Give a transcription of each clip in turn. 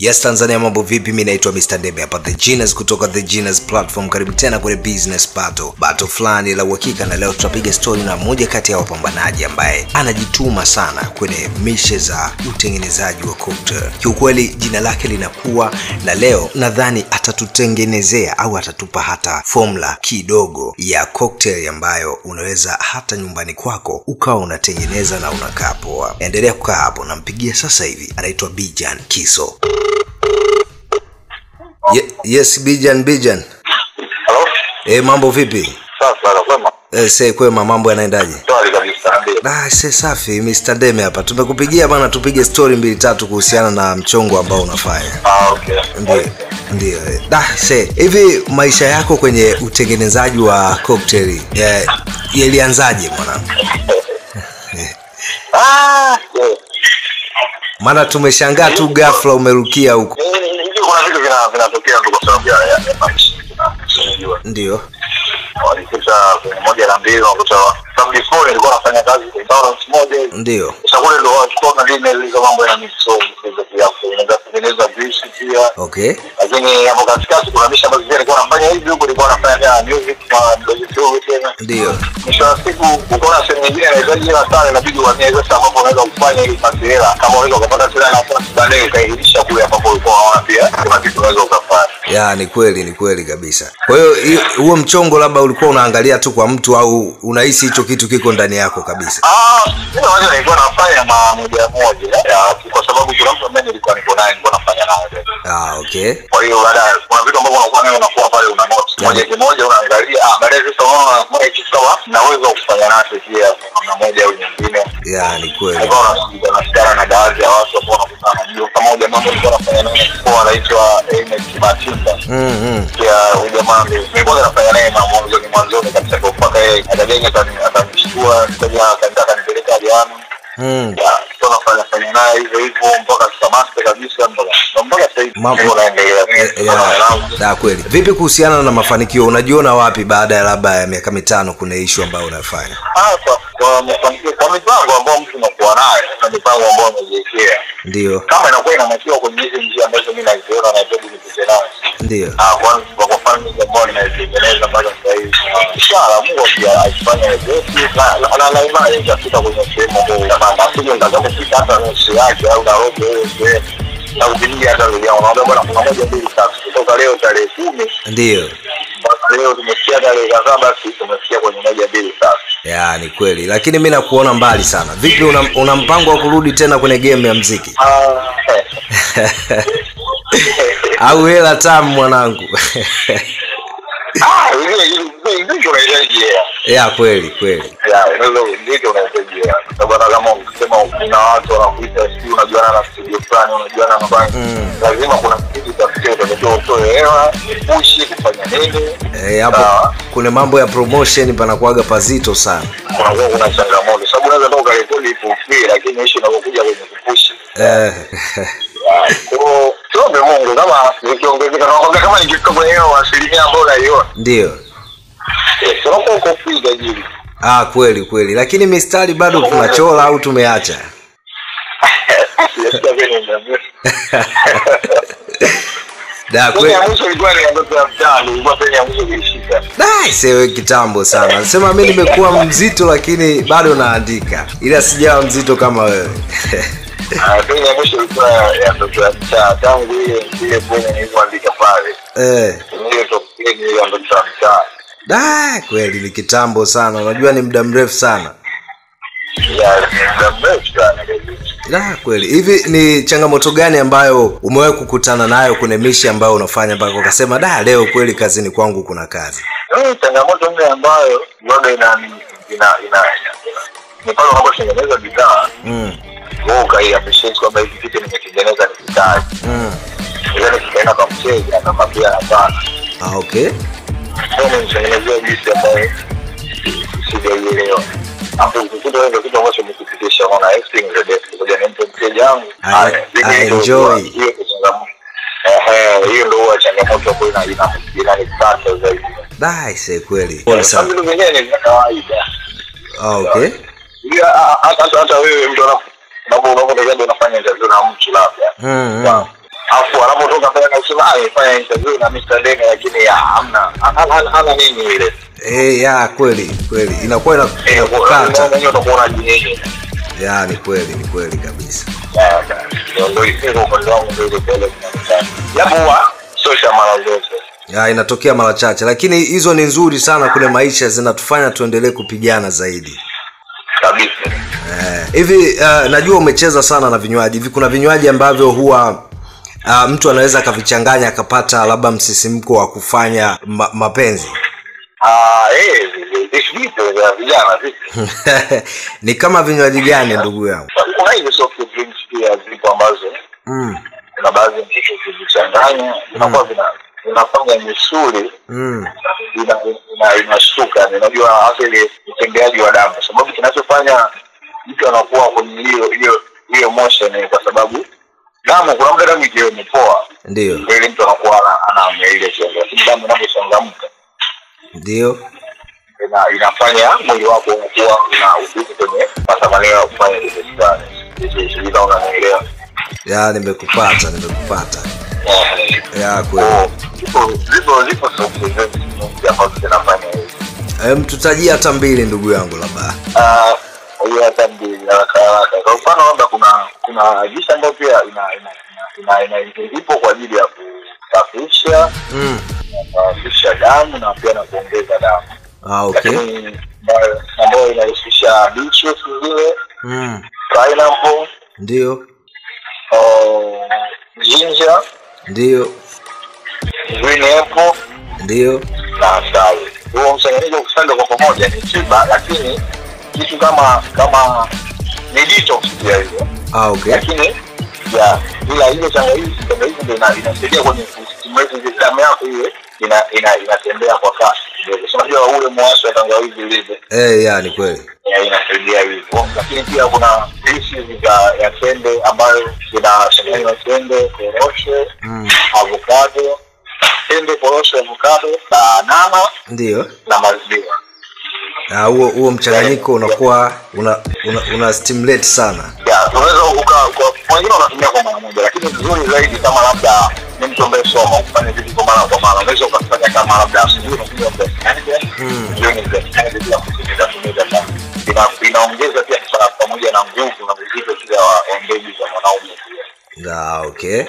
Yes Tanzania, mambo vipi? Mimi naitwa Mr. Debe hapa The Genius kutoka The Genius Platform. Karibu tena kwenye business battle fulani la uhakika, na leo tutapiga story na mmoja kati ya wapambanaji ambaye anajituma sana kwenye mishe za utengenezaji wa cocktail. Kiukweli jina lake linakuwa, na leo nadhani atatutengenezea au atatupa hata formula kidogo ya cocktail ambayo unaweza hata nyumbani kwako ukawa unatengeneza na unakaa poa. Endelea kukaa hapo, nampigia sasa hivi. Anaitwa Bijan Kiso. Yes, Bijan. Hello? Mambo vipi? Sasa kwema. Kwema, mambo yanaendaje? Swali kabisa. Safi, Mr. Deme hapa. Tumekupigia bana tupige story 2-3 kuhusiana na mchongo ambao unafanya. Okay. Ndio. Hivi maisha yako kwenye utengenezaji wa cocktail yalianzaje mwanangu? Maana tumeshangaa tu ghafla umerukia huko. Kuna vitu vinatokea tu kwa sababu ya maisha. Ndio. Walikuta kwenye moja na mbili wakuta sababu before nilikuwa nafanya kazi kwa balance moja. Ndio. Sasa ndio wachukua na dine hizo mambo ya mixo pia kutengeneza juice pia. Okay. Lakini hapo katikati kuna misha ambazo nilikuwa nafanya hivi huko, nilikuwa nafanya music na producer tena. Ndio. Mwisho wa siku ukaona sehemu nyingine inahitaji hela sana, inabidi uanze sasa hapo unaweza kufanya ili material kama unaweza kupata tena nafasi baadaye ukailisha kule hapo ulikuwa unaona pia kuna kitu unaweza ukafanya. Ni kweli kabisa. Kwa hiyo huo mchongo labda ulikuwa unaangalia tu kwa mtu au unahisi hicho kitu kiko ndani yako kabisa? Mimi wazo nilikuwa nafanya moja kwa sababu kuna mtu ambaye nilikuwa nafanya naye. Okay. Kwa hiyo baadaye kuna vitu ambavyo unakuwa nayo unakuwa pale una note moja kimoja unaangalia, baadaye sasa unaona kama ikisawa naweza kufanya nacho pia na moja au nyingine. Ni kweli. Kwa nasikia na baadhi ya watu ambao wanakutana ndio kama moja mambo nilikuwa nafanya naye kwa anaitwa Matinda. Pia huyo jamaa nilikuwa nafanya naye mwanzoni kabisa kwa mpaka yeye akajenga atanishtua kaja akaenda kanipeleka Diana. Tunafanya naye hivyo mpaka master kabisa mpaka sasa hivi mambo yanaendelea. Kweli. Vipi kuhusiana na mafanikio, unajiona wapi baada ya labda ya miaka 5 kuna issue ambayo unafanya? Kwa mafanikio, kwa mipango ambayo mtu anakuwa nayo na mipango ambayo anajiwekea. Ndio. Kama inakuwa inamakiwa kwenye hizo njia ambazo mimi naziona na ndio nipite nazo. Ndio. Kwa mfano ambao ninaitengeneza mpaka sasa hivi. Inshallah Mungu pia aifanye hivyo. Na imani itafika kwenye sehemu ambayo kama sio ndio kufika hata nusu yake au na robo hiyo. Na ukiingia hata leo unaona bwana kuna moja mbili tatu kutoka leo tarehe 10. Ndio. Mpaka leo tumefikia tarehe 7, basi tumefikia kwenye moja mbili tatu. Ni kweli. Lakini mimi nakuona mbali sana. Vipi una mpango wa kurudi tena kwenye game ya muziki? Au hela tamu mwanangu? Ndio unaielewa. Kweli. Ndio unaielewa. Sababu kama ukisema kuna watu wanakuita sio unajuana na studio fulani, unajuana na banki. Lazima kuna kitu tafsiri utakiwa utoe hela, ushi kufanya nini? Hapo kuna mambo ya promotion panakuaga pazito sana. Kuna changamoto. Sababu unaweza toka rekodi ipo free, lakini issue inapokuja kwenye kupush. Kwa tuombe Mungu kama nikiongezeka na kama nikifika kwenye asilimia ambayo naiona. Ndio. Sio uko free gajili. Kweli. Lakini mistari bado tunachora au tumeacha? Sewe kitambo sana. Nasema mimi nimekuwa mzito lakini bado naandika. Ila sijawa mzito kama wewe. Kwenye mwisho ilikuwa ya ndoto ya mtaa tangu ile kwenye nilipoandika pale. Ndio tokeni ile ndoto ya mtaa. Kweli ni kitambo sana. Unajua ni muda mrefu sana. Ni muda mrefu sana. Kweli. Hivi ni changamoto gani ambayo umewahi kukutana nayo kwenye mishi ambayo unafanya mpaka ukasema leo kweli kazini kwangu kuna kazi? Changamoto ndio ambayo bado ina ni pale unapotengeneza bidhaa. Wewe appreciate kwamba hivi kitu nimetengeneza ni bidhaa. Yaani kikaenda kwa mteja akamwambia hapana. Okay. Ndio nitengenezea jinsi ambayo sijaelewa. Hapo ndio kitu ambacho nimekifikisha na experience the best kwa jamii mteja wangu. Enjoy. Hiyo ndio changamoto ambayo inanipata zaidi. Kweli. Sababu vingine ni kawaida. Okay. Hata wewe mtu unapokuwa unafanya interview na mtu labda. Afu anapotoka pale anasema fanya interview na Mr. Denge, lakini hamna hana nini ile. Ya kweli inakuwa inakukata. Ndio utakuwa nini. Ya ni kweli kabisa. Ndio hivyo kwa sababu ndio pale kuna japo social mara zote. Ya inatokea mara chache, lakini hizo ni nzuri sana kule maisha, zinatufanya tuendelee kupigana zaidi. Kabisa. Hivi najua umecheza sana na vinywaji. Hivi kuna vinywaji ambavyo huwa mtu anaweza akavichanganya akapata labda msisimko wa kufanya mapenzi? Vipi vya vijana vipi? Ni kama vinywaji gani ndugu yangu? Kuna hizo soft drinks pia zipo ambazo kuna baadhi ya vitu vikichanganya inakuwa vinafanya misuli inashtuka. Unajua hasa ile utembeaji wa damu, sababu kinachofanya mtu anakuwa kwenye hiyo motion kwa sababu damu, kuna muda damu ikiwa imepoa ndio ile mtu anakuwa ana ile chembe, lakini damu inapochangamka ndio inafanya mwili wako unakuwa unaudhibiti kwenye matamanio ya kufanya hizo vitu. Ndio unaelewa? Ya nimekupata. Ya kweli. Zipo sote ambazo zinafanya hivi. Tutajia hata mbili ndugu yangu labda. Hiyo hata mbili haraka. Kwa mfano labda kuna jinsi ambayo pia ipo kwa ajili ya kusafisha kusafisha damu na pia na kuongeza damu. Okay. Ambayo inahusisha beetroot zile, pineapple, ndio, ginger, ndio, green apple, ndio, na asali. Huo mchanganyiko kusanga kwa pamoja ni tiba, lakini kitu kama ni detox pia hiyo. Okay. Lakini bila hiyo changanyiko ndio inasaidia kwenye kustimulate damu yako ile inatembea kwa kasi. Unajua ule mwasho wa tangawizi ile. Ni kweli. Inasaidia hivyo. Lakini pia kuna species ya tende ambayo zinachanganywa tende, korosho, avocado, tende, korosho, avocado, banana, ndio, na maziwa. Huo mchanganyiko unakuwa una stimulate sana. Unaweza kwa wengine wanatumia kwa mara moja, lakini vizuri zaidi kama labda ni mtu ambaye soma kufanya vitu kwa mara kwa mara. Unaweza ukafanya kama labda asubuhi unakunywa jioni bila kutumia sana. Inaongeza pia pamoja na nguvu na uzito pia wa mbegu za mwanaume pia. Okay.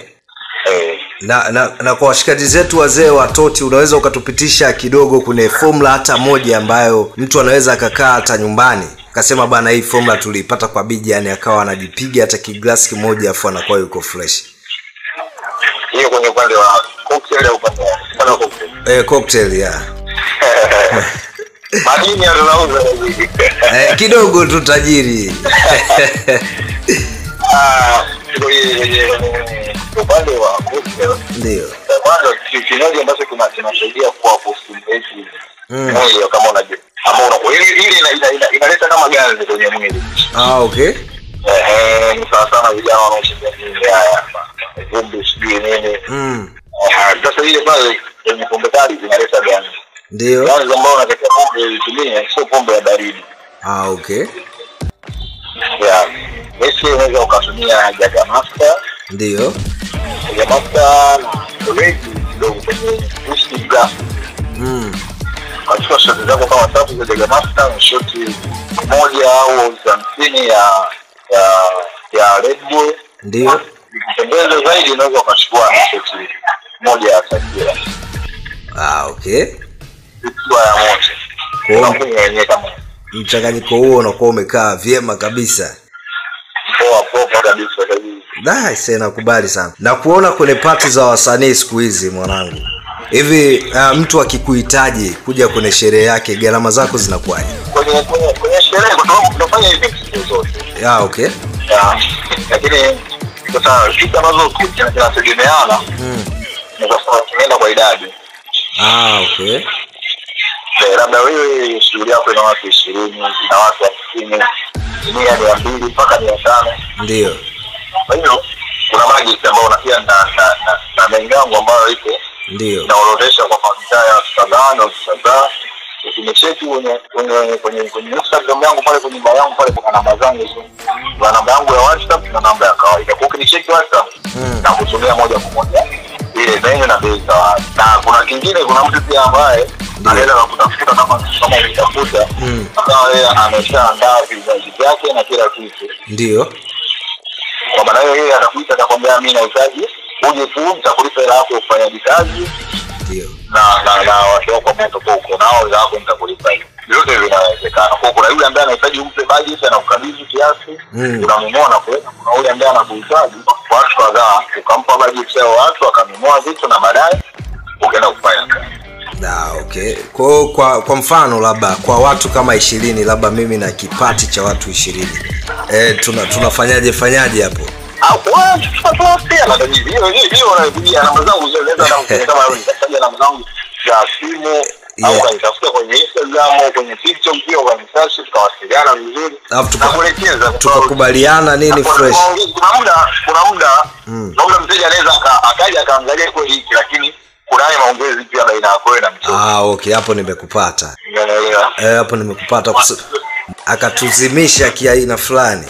Na kwa washikaji zetu wazee wa toti, unaweza ukatupitisha kidogo kwenye formula hata moja ambayo mtu anaweza akakaa hata nyumbani akasema bana, hii formula tuliipata kwa biji, yani akawa anajipiga hata kiglasi kimoja afu anakuwa yuko fresh. Hiyo kwenye upande wa cocktail au upande wa cocktail? Cocktail madini yanauza kidogo tu tajiri. Upande wa cocktail ndio kwanza kinywaji ambacho kinasaidia kwa kustimulate mwili kama unajua ama unakuwa ile inaleta kama ganzi kwenye mwili. Okay. Ni sana vijana wanaoshindana nini haya vumbi sijui nini. Sasa ile pale kwenye pombe kali zinaleta ganzi. Ndio. Ganzi ambayo unatakiwa pombe itumie sio pombe ya baridi. Okay. Wewe unaweza ukatumia Jaga Master. Ndio. Jaga Master ready kidogo kwenye whisky glass. Kwa shoti zako kama tatu za Jaga Master, shoti moja au 50 ya Red Bull. Ndio. Ikipendeza zaidi unaweza ukachukua shoti moja ya tequila. Okay. Ikiwa ya moto. Kwa yenyewe kama mchanganyiko huo unakuwa umekaa vyema kabisa. Poa kabisa. Sasa nakubali sana. Na kuona kwenye party za wasanii siku hizi mwanangu. Hivi mtu akikuhitaji kuja kwenye sherehe yake, gharama zako zinakuwaje? Kwenye sherehe kwa sababu tunafanya hivi zote. Okay. Lakini sasa kitu ambazo kinategemeana. Ni kwa sababu tunaenda kwa idadi. Okay. Labda wewe shughuli yako ina watu 20, ina watu 50, 200 mpaka 500. Ndio. Kwa hiyo kuna budget ambayo unakia na mengango ambayo iko. Ndio. Naorodesha kwa familia ya kadhaa na kadhaa. Ukinicheki kwenye Instagram yangu pale, kwenye bio yangu pale kuna namba zangu hizo. Kuna namba yangu ya WhatsApp na namba ya kawaida. Kwa ukinicheki WhatsApp na kutumia moja kwa moja ile venue na bei sawa. Na kuna kingine, kuna mtu pia ambaye anaweza kutafuta kama unatafuta kama yeye ameshaandaa vizazi vyake na kila kitu. Ndio. Kwa maana yeye anakuita atakwambia mimi nahitaji uje tu nitakulipa hela yako kufanya kazi. Ndio. Na watu wako huko nao wako nitakulipa hiyo. Yote vinawezekana. Kwa kuna yule ambaye anahitaji umpe budget na ukabidhi kiasi, unamnunua na kuweka. Kuna yule ambaye anakuhitaji watu kadhaa, ukampa budget yao watu akanunua vitu na baadaye ukaenda kufanya kazi. Okay. Kwa mfano labda kwa watu kama 20, labda mimi na kipati cha watu 20. Tunafanyaje hapo? Kwa tutafanya na hiyo unapigia namba zangu zinaweza kama unataja namba zangu za simu au kanitafuta kwenye Instagram au kwenye TikTok pia au kanitafuta, tukawasiliana vizuri na kuelekeza tukakubaliana nini fresh. Kuna muda mteja anaweza akaja akaangalia kwa hiki, lakini kuna haya maongezi pia baina yako na mteja. Okay, hapo nimekupata. Hapo nimekupata akatuzimisha kiaina fulani.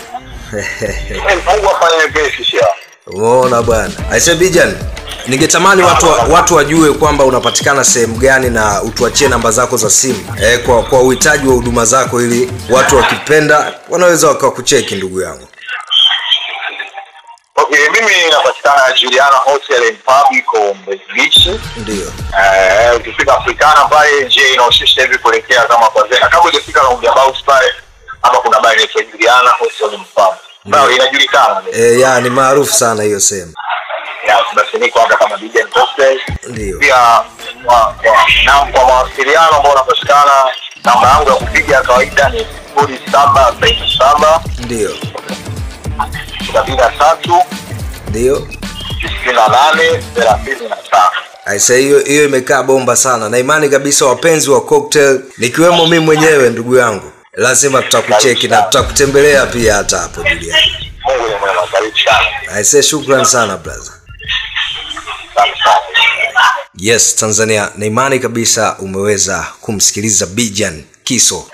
Mungu afanye pesi shia. Unaona bwana. Aise Bijan, ningetamani watu wajue kwamba unapatikana sehemu gani na utuachie namba zako za simu kwa uhitaji wa huduma zako, ili watu wakipenda wanaweza wakakucheki ndugu yangu. Okay, mimi napatikana Juliana Hotel and Pub Mbezi Beach. Ndio. Ukifika Africana pale je inaoshesha hivi kuelekea kama kwa Zena. Kama ungefika na roundabout pale hapa kuna bar ya Juliana Hotel and Pub. Ndio inajulikana. Ya ni maarufu sana hiyo sehemu. Ya basi niko hapa kama DJ Hostel. Ndio. Pia kwa mawasiliano ambao unapatikana, namba yangu ya kupiga kawaida ni 0757. Ndio. 73. Ndio. 9835. Aisa hiyo imekaa bomba sana. Na imani kabisa wapenzi wa cocktail nikiwemo mimi mwenyewe ndugu yangu, lazima tutakucheki na tutakutembelea pia hata hapo duniani. Mungu ni mwema, karibu sana. Aisa shukrani sana brother. Yes Tanzania, na imani kabisa umeweza kumsikiliza Bijan Kiso.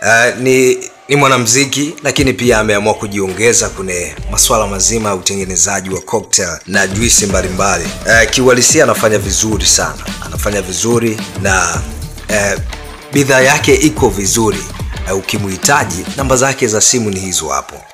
Ni mwanamuziki lakini pia ameamua kujiongeza kwenye masuala mazima ya utengenezaji wa cocktail na juisi mbalimbali. Kiuhalisia anafanya vizuri sana. Anafanya vizuri na bidhaa yake iko vizuri. Ukimhitaji namba zake za simu ni hizo hapo.